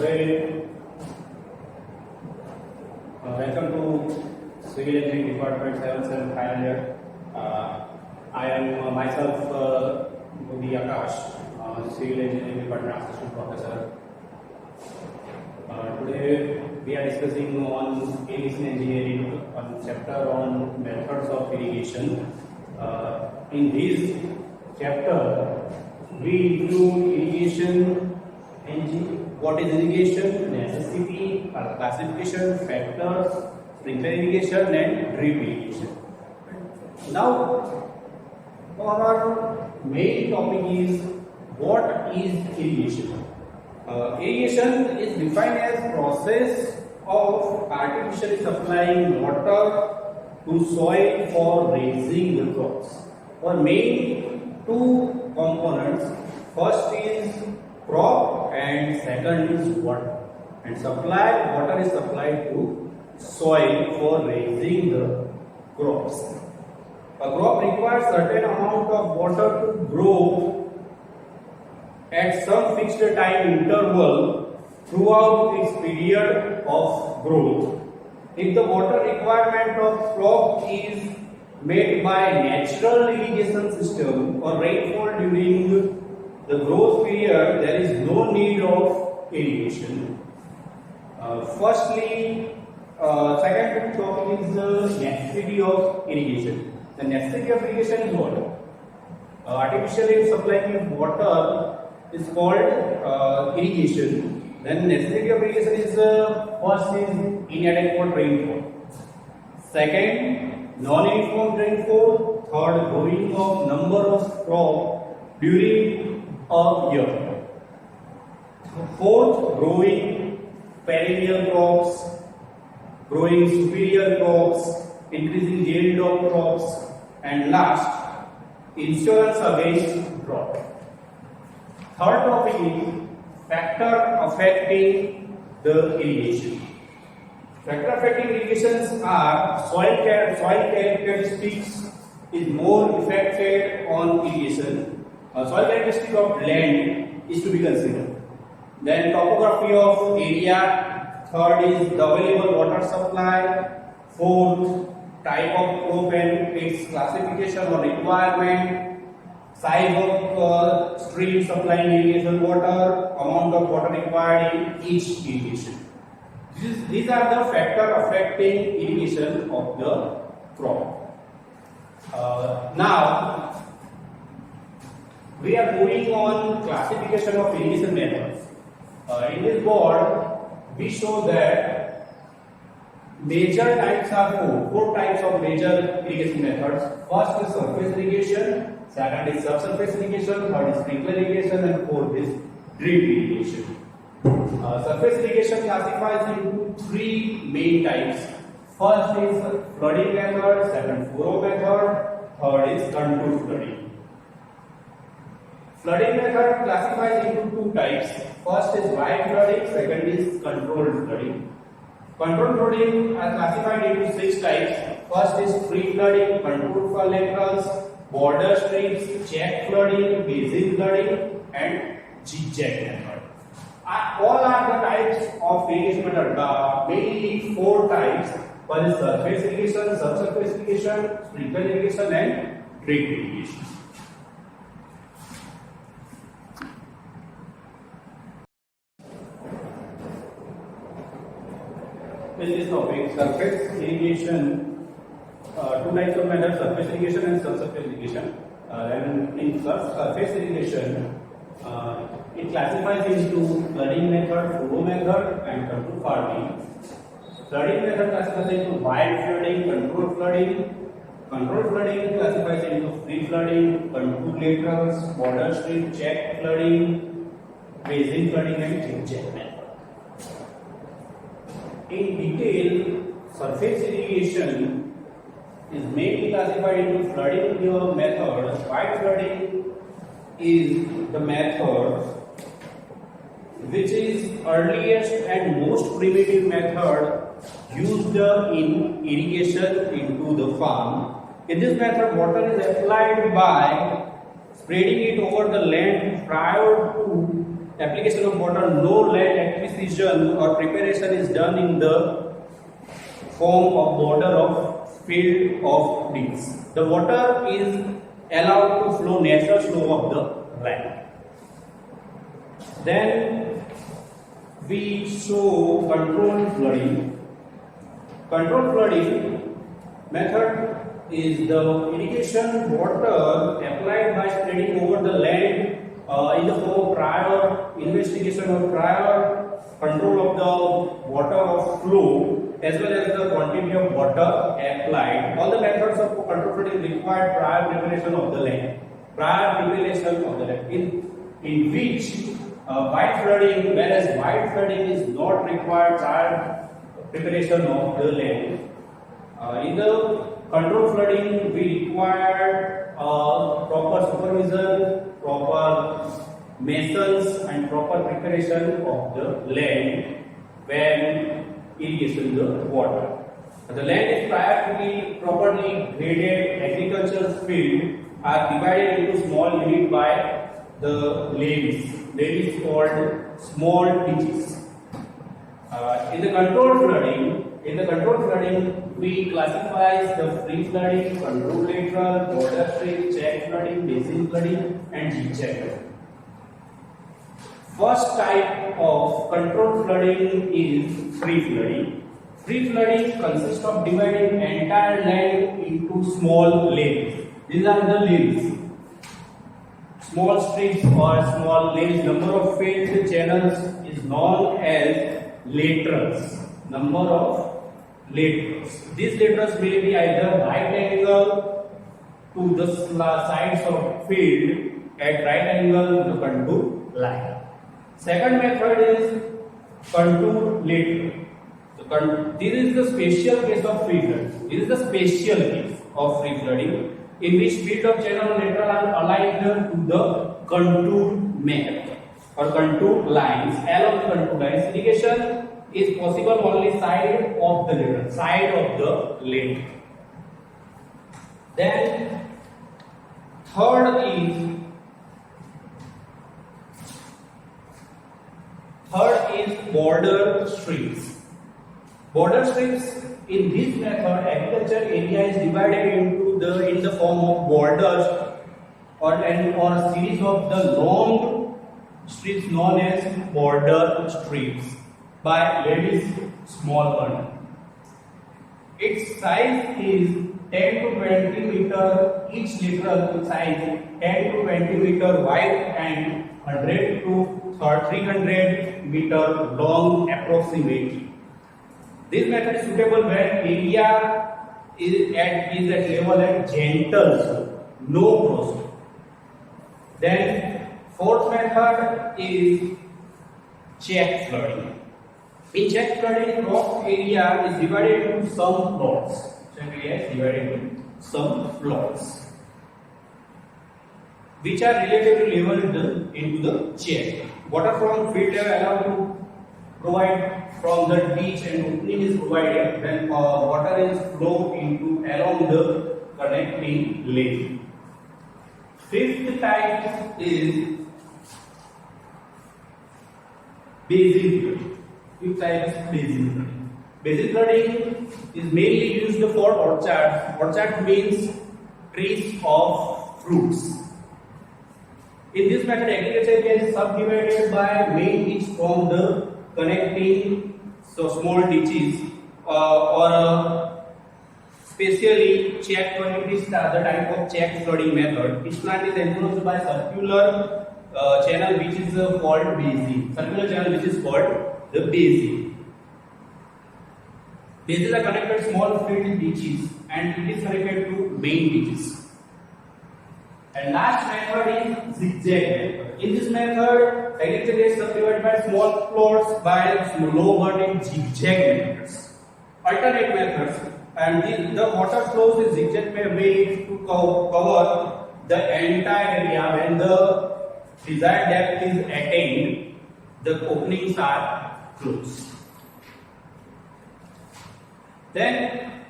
Today, welcome to Civil Engineering Department 7th final year. I am myself Modi Akash, Civil Engineering Department Assistant Professor. Today we are discussing on irrigation engineering, on chapter on methods of irrigation. In this chapter, we include irrigation. What is irrigation, necessity, classification, factors, sprinkler irrigation and drip irrigation. Now, our main topic is what is irrigation. Irrigation is defined as process of artificially supplying water to soil for raising the crops. Our main two components, first is crop and second is water, and water is supplied to soil for raising the crops. A crop requires certain amount of water to grow at some fixed time interval throughout its period of growth. If the water requirement of crop is met by natural irrigation system or rainfall during the growth period, there is no need of irrigation. Second topic is the necessity of irrigation. The necessity of irrigation is what? Artificially supplying water is called irrigation. Then necessity of irrigation is first is inadequate rainfall. Second, non-uniform rainfall. Third, growing of number of crop during a year. Fourth, growing perennial crops, growing superior crops, increasing yield of crops, and last, insurance against drought. Third topic is factor affecting the irrigation. Factor affecting irrigations are soil characteristics is more affected on irrigation. Soil characteristic of land is to be considered. Then topography of area. Third is the available water supply. Fourth, type of crop and its classification or requirement. Size of stream supplying irrigation water. Amount of water required in each irrigation. These are the factors affecting irrigation of the crop. Now, we are moving on classification of irrigation methods. In this board, we show that major types are four types of major irrigation methods. First is surface irrigation, second is subsurface irrigation, third is sprinkler irrigation, and fourth is drip irrigation. Surface irrigation classifies into three main types. First is flooding method, second furrow method, third is contour flooding. Flooding method classifies into two types. First is wide flooding, second is controlled flooding. Controlled flooding are classified into six types. First is free flooding, controlled for laterals, border strips, check flooding, basin flooding, and zigzag method. All are the types of irrigation method. Mainly four types. One is surface irrigation, subsurface irrigation, sprinkler irrigation, and drip irrigation. In this topic, surface irrigation, two types of methods, surface irrigation and subsurface irrigation. Then in surface irrigation, it classifies into flooding method, furrow method, and contour farming. Flooding method classifies into wide flooding, controlled flooding. Controlled flooding classifies into free flooding, contour laterals, border strip, check flooding, basin flooding, and zigzag method. In detail, surface irrigation is mainly classified into flooding method. Wide flooding is the method which is earliest and most primitive method used in irrigation into the farm. In this method, water is applied by spreading it over the land prior to application of water, no land acquisition or preparation is done in the form of border of field of trees. The water is allowed to flow natural flow of the land. Then we show controlled flooding. Controlled flooding method is the irrigation water applied by spreading over the land in the form of prior investigation or prior control of the water of flow as well as the quantity of water applied. All the methods of control flooding require prior preparation of the land. Prior preparation of the land in which white flooding, whereas white flooding is not required prior preparation of the land. In the control flooding, we require proper supervision, proper masons, and proper preparation of the land when irrigation the water. The land is prior to be properly graded. Agricultural field are divided into small units by the levees. Levees called small ditches. In the controlled flooding, we classify the free flooding, controlled lateral, border strip, check flooding, basin flooding, and zigzag flooding. First type of controlled flooding is free flooding. Free flooding consists of dividing entire land into small levees. These are the levees. Small streets or small lanes. Number of filled channels is known as laterals. Number of laterals. These laterals may be either right angle to the sides of field at right angle to the contour line. Second method is contour lateral. This is the special case of free flooding. This is the special case of free flooding in which field of channel and lateral are aligned to the contour method or contour lines. Along the contour lines, irrigation is possible only side of the lateral, side of the lateral. Then third is border strips. Border strips, in this method, agriculture area is divided into in the form of borders or a series of the long strips known as border strips by levees small one. Its size is 10 to 20 meter, each lateral size 10 to 20 meter wide and 100 to 300 meter long approximately. This method is suitable when area is at level at gentle slope, no cross. Then fourth method is check flooding. In check flooding, rock area is divided into some plots. Check area is divided into some plots, which are relatively leveled into the check. Water from field level allowed to provide from the ditch and opening is provided when water is flow into along the connecting lane. Fifth type is basin flooding. Fifth type is basin flooding. Basin flooding is mainly used for orchards. Orchard means trees of fruits. In this method, agriculture area is subdivided by main ditch from the connecting small ditches or specially check flooding. This is the other type of check flooding method. Each plant is enclosed by circular channel which is called basin. Circular channel which is called the basin. Basins are connected small filled ditches and it is connected to main ditches. And last method is zigzag method. In this method, agriculture is subdivided by small plots by low burning zigzag methods. Alternate methods, and the water flows in zigzag way to cover the entire area. When the desired depth is attained, the openings are closed. Then,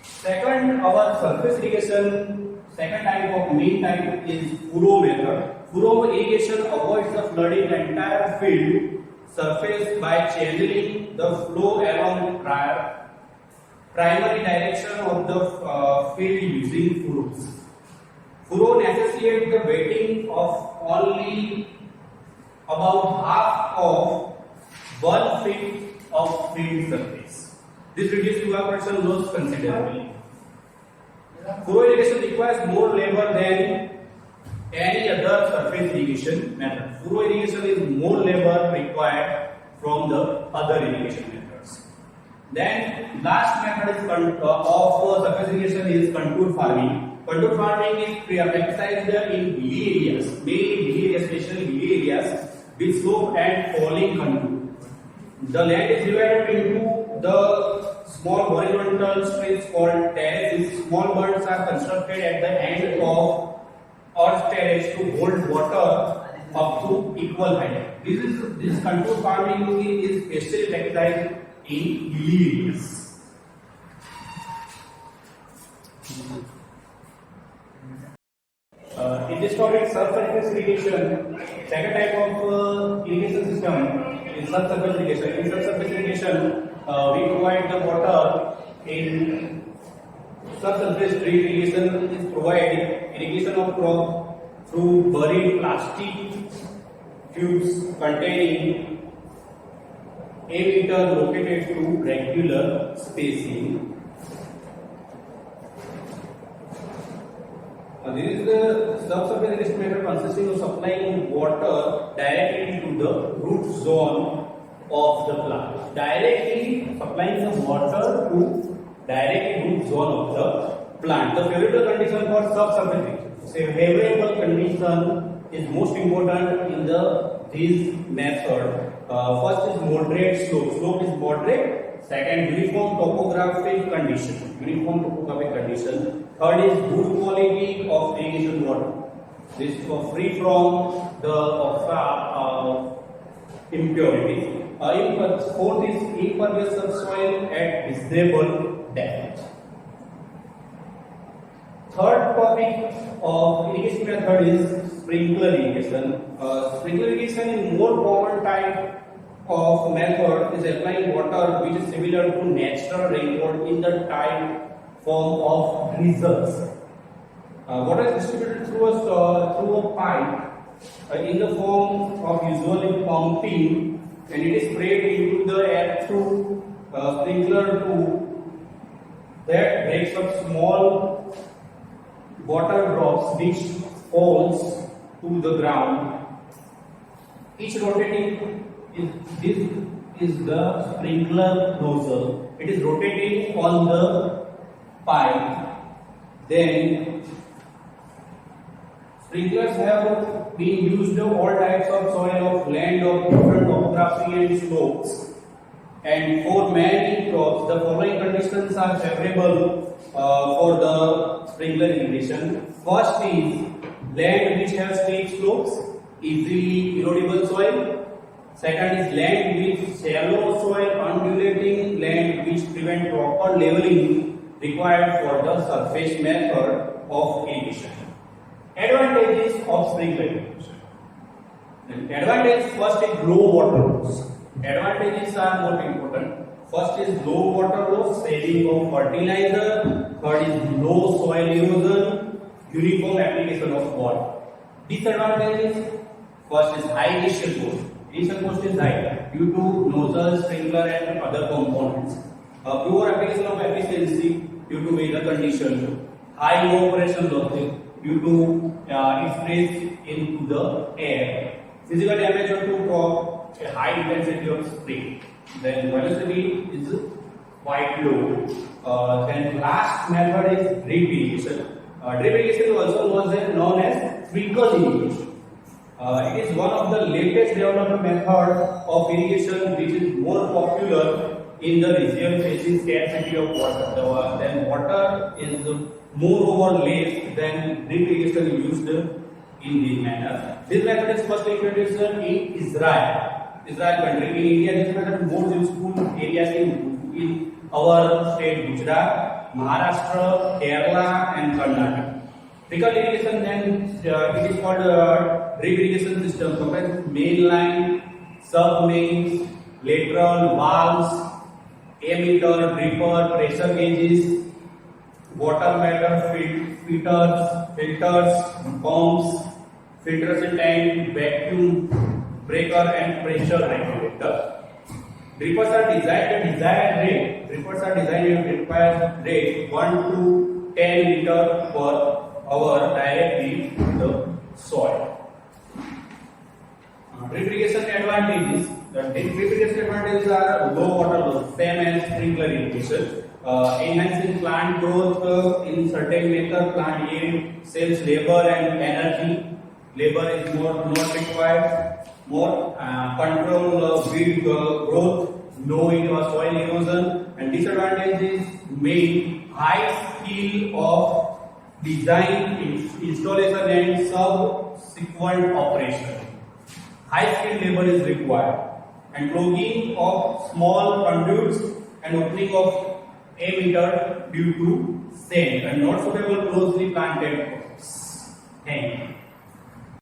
second, our surface irrigation. Second type of main type is furrow method. Furrow irrigation avoids the flooding the entire field surface by channeling the flow along primary direction of the field using furrows. Furrow necessitates the wetting of only about half of 1 feet of field surface. This reduces evaporation loss considerably. Furrow irrigation requires more labor than any other surface irrigation method. Furrow irrigation is more labor required from the other irrigation methods. Then last method is of surface irrigation is contour farming. Contour farming is practiced in hilly areas, mainly hilly areas, especially hilly areas with slope and falling contour. The land is divided into the small horizontal strips called terraces. Small berms are constructed at the end of earth terrace to hold water up to equal height. This contour farming is especially practiced in hilly areas. In this topic, subsurface irrigation, second type of irrigation system is subsurface irrigation. In subsurface irrigation, we provide the water in subsurface drip irrigation is provided irrigation of crop through buried plastic tubes containing a meter located to regular spacing. This is the subsurface irrigation method consisting of supplying water directly to the root zone of the plant. Directly supplying the water to directly root zone of the plant. The favorable condition for subsurface irrigation. So favorable condition is most important in this method. First is moderate slope. Slope is moderate. Second, uniform topographic condition. Uniform topographic condition. Third is good quality of irrigation water. This is free from the impurities. Fourth is impervious subsoil at reasonable depth. Third topic of irrigation method is sprinkler irrigation. Sprinkler irrigation is more common type of method is applying water which is similar to natural rainfall in the type form of drizzles. Water is distributed through a pipe in the form of usually pumping, and it is sprayed into the air through sprinkler tube that breaks up small water drops which falls to the ground. Each rotating is the sprinkler nozzle. It is rotating on the pipe. Then sprinklers have been used of all types of soil of land of different topography and slopes. And for many crops, the following conditions are favorable for the sprinkler irrigation. First is land which has steep slopes, easily erodible soil. Second is land with shallow soil, undulating land which prevent proper leveling required for the surface method of irrigation. Advantages of sprinkler irrigation. Advantage first is low water loss. Advantages are more important. First is low water loss, saving of fertilizer. Third is low soil erosion, uniform application of water. Disadvantages first is high initial cost. Initial cost is high due to nozzle, sprinkler, and other components. Poor application of efficiency due to weather conditions. High evaporation losses due to it sprays into the air. Physical damage to crop, a high intensity of spray. Then velocity is quite low. Then last method is drip irrigation. Drip irrigation is also known as trickle irrigation. It is one of the latest development method of irrigation which is more popular in the region facing scarcity of water. Then water is more over less than drip irrigation used in this manner. This method is first introduced in Israel country. In India, this method is more useful areas in our state Gujarat, Maharashtra, Kerala, and Karnataka. Trickle irrigation, then it is called drip irrigation system. Comprise main line, sub mains, lateral valves, emitter, dripper, pressure gauges, water meter, filters, pumps, filtration tank, vacuum breaker, and pressure regulator. Drippers are designed at desired rate. Drippers are designed at required rate 1 to 10 liter per hour directly to the soil. Drip irrigation advantages. The drip irrigation advantages are low water loss, same as sprinkler irrigation. Enhancing plant growth in certain method, plant yield, saves labor and energy. Labor is not required. More control weed growth, no soil erosion, and disadvantages main high skill of design, installation, and subsequent operation. High skilled labor is required, and clogging of small conduits and opening of emitter due to sand, and not suitable closely planted crops. Thank you.